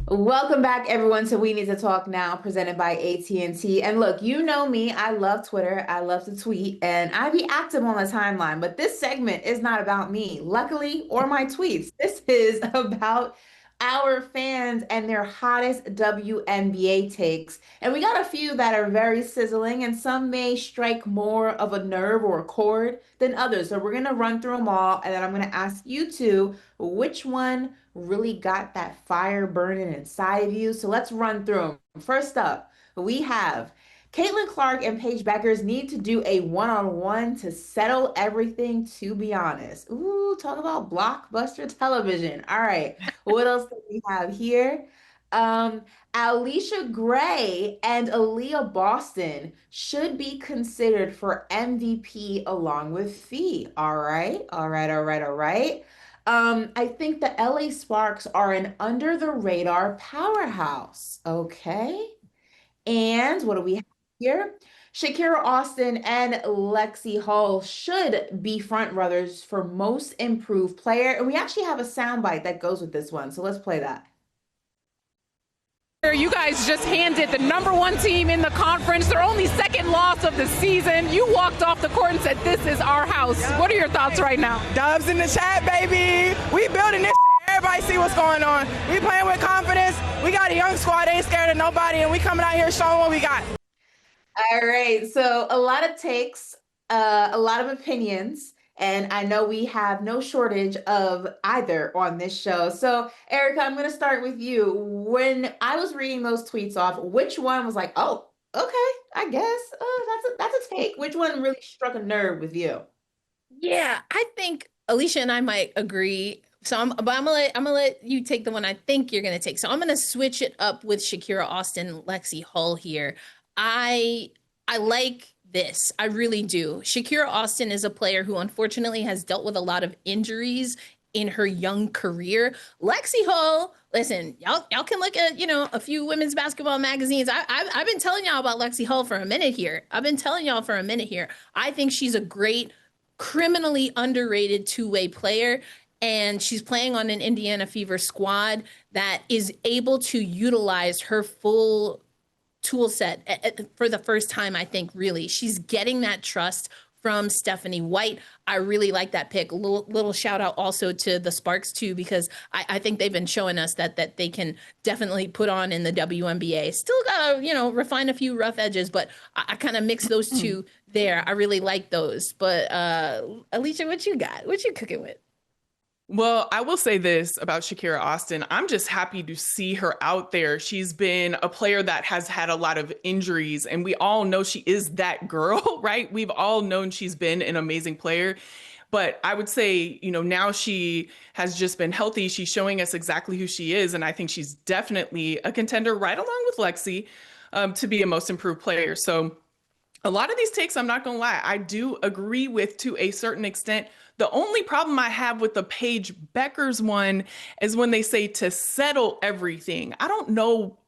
Welcome back, everyone, to We Need to Talk Now, presented by AT&T. And look, you know me, I love Twitter, I love to tweet, and I be active on the timeline. But this segment is not about me, luckily, or my tweets. This is about our fans and their hottest WNBA takes. And we got a few that are very sizzling, and some may strike more of a nerve or a chord than others. So we're going to run through them all, and then I'm going to ask you two which one really got that fire burning inside of you. So let's run through them. First up, we have Caitlin Clark and Paige Bueckers need to do a one-on-one to settle everything, to be honest. Ooh, talk about blockbuster television. All right, what else do we have here? Um, Alicia Gray and Aaliyah Boston should be considered for MVP along with Fee. All right, all right, all right, all right. I think the LA Sparks are an under the radar powerhouse. Okay. And what do we have here? Shakira Austin and Lexi Hull should be front runners for most improved player. And we actually have a soundbite that goes with this one. So let's play that. You guys just handed the number one team in the conference their only second loss of the season. You walked off the court and said, "This is our house." What are your thoughts right now? Dubs in the chat, baby. We building this shit. Everybody see what's going on. We playing with confidence. We got a young squad. They ain't scared of nobody, and we coming out here showing what we got. All right. So a lot of takes, a lot of opinions. And I know we have no shortage of either on this show. So, Erica, I'm going to start with you. When I was reading those tweets off, which one was like, oh, okay, I guess that's a take. Which one really struck a nerve with you? Yeah, I think Alicia and I might agree. I'm gonna let you take the one I think you're gonna take. So I'm gonna switch it up with Shakira Austin, Lexi Hull here. I like this. I really do. Shakira Austin is a player who unfortunately has dealt with a lot of injuries in her young career. Lexi Hull, listen, y'all can look at, a few women's basketball magazines. I've been telling y'all about Lexi Hull for a minute here. I think she's a great, criminally underrated two-way player. And she's playing on an Indiana Fever squad that is able to utilize her full tool set for the first time, I think, really. She's getting that trust from Stephanie White. I really like that pick. Little shout out also to the Sparks, too, because I think they've been showing us that they can definitely put on in the WNBA. Still got to, refine a few rough edges, but I kind of mix those two there. I really like those. But Alicia, what you got? What you cooking with? Well, I will say this about Shakira Austin. I'm just happy to see her out there. She's been a player that has had a lot of injuries, and we all know she is that girl, right? We've all known she's been an amazing player. But I would say, now she has just been healthy. She's showing us exactly who she is. And I think she's definitely a contender right along with Lexi to be a most improved player. So a lot of these takes, I'm not going to lie, I do agree with to a certain extent. The only problem I have with the Paige Bueckers one is when they say to settle everything. I don't know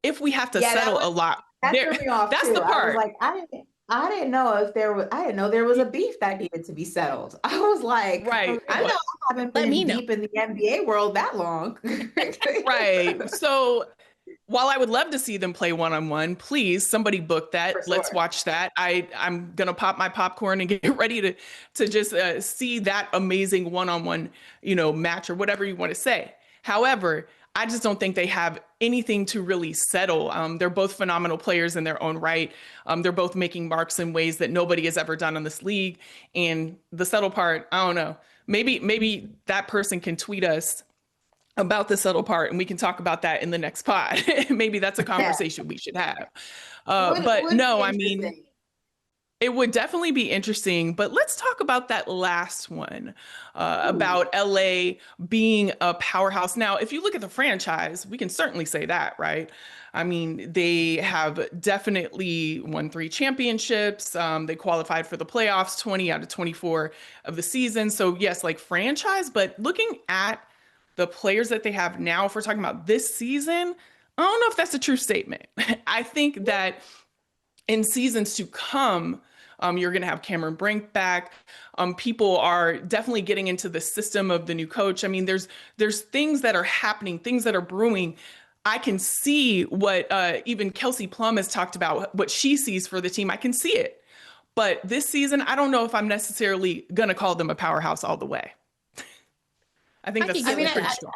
if we have to settle a lot. That threw me off That's too. the part. I was like, I didn't know if there was, I didn't know there was a beef that needed to be settled. I was like, Right. I know I haven't been deep in the NBA world that long. Right. So while I would love to see them play one-on-one, please, somebody book that. For sure. Let's watch that. I'm going to pop my popcorn and get ready to just see that amazing one-on-one, match or whatever you want to say. However, I just don't think they have anything to really settle. They're both phenomenal players in their own right. They're both making marks in ways that nobody has ever done in this league. And the settle part, I don't know. Maybe that person can tweet us about the subtle part, and we can talk about that in the next pod. Maybe that's a conversation we should have. But no, I mean, it would definitely be interesting. But let's talk about that last one about LA being a powerhouse. Now, if you look at the franchise, we can certainly say that, right? I mean, they have definitely won 3 championships. They qualified for the playoffs 20 out of 24 of the season. So yes, like franchise, but looking at the players that they have now, if we're talking about this season, I don't know if that's a true statement. I think that in seasons to come, you're going to have Cameron Brink back. People are definitely getting into the system of the new coach. I mean, there's things that are happening, things that are brewing. I can see what even Kelsey Plum has talked about, what she sees for the team. I can see it. But this season, I don't know if I'm necessarily going to call them a powerhouse all the way. I think that's I mean, pretty strong.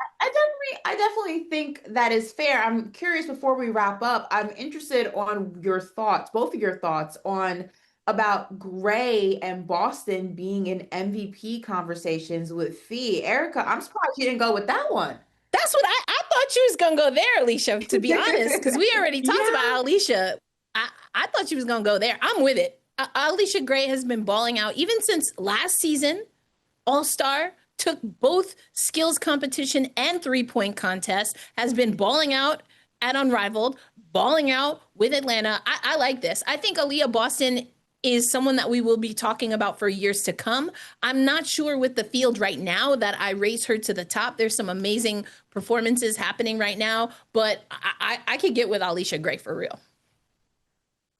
I definitely think that is fair. I'm curious before we wrap up, I'm interested on your thoughts, both of your thoughts on about Gray and Boston being in MVP conversations with Fee. Erica, I'm surprised you didn't go with that one. That's what I thought you was gonna go there, Alicia, to be honest, because we already talked about Alicia. I thought you was gonna go there. I'm with it. Alicia Gray has been balling out even since last season. All-Star, took both skills competition and three-point contest, has been balling out at Unrivaled, balling out with Atlanta. I like this. I think Aliyah Boston is someone that we will be talking about for years to come. I'm not sure with the field right now that I raise her to the top. There's some amazing performances happening right now, but I could get with Allisha Gray for real.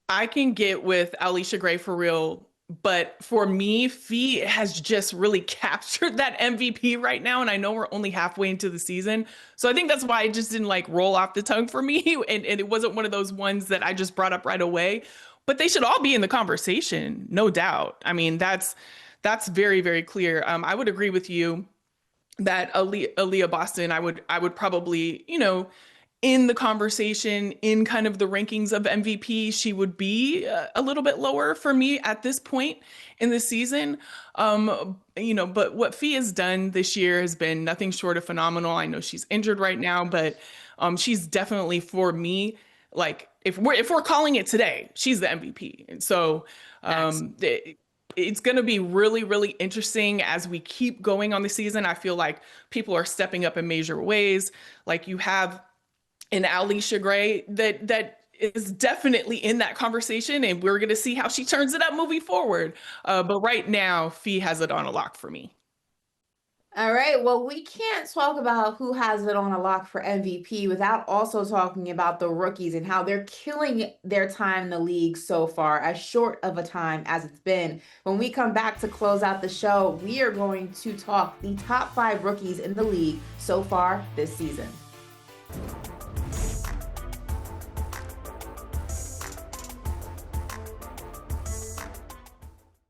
I can get with Allisha Gray for real, but for me, Fee has just really captured that MVP right now, and I know we're only halfway into the season, so I think that's why it just didn't like roll off the tongue for me, and it wasn't one of those ones that I just brought up right away. But they should all be in the conversation, no doubt. I mean, that's very, very clear. I would agree with you that Aliyah Boston, I would probably, in the conversation, in kind of the rankings of MVP, she would be a little bit lower for me at this point in the season. But what Fee has done this year has been nothing short of phenomenal. I know she's injured right now, but she's definitely, for me, like if we're calling it today, she's the MVP. And so it's going to be really, really interesting as we keep going on the season. I feel like people are stepping up in major ways. Like you have an Allisha Gray that is definitely in that conversation, and we're going to see how she turns it up moving forward. But right now, Fee has it on a lock for me. All right. Well, we can't talk about who has it on a lock for MVP without also talking about the rookies and how they're killing their time in the league so far, as short of a time as it's been. When we come back to close out the show, we are going to talk the top 5 rookies in the league so far this season.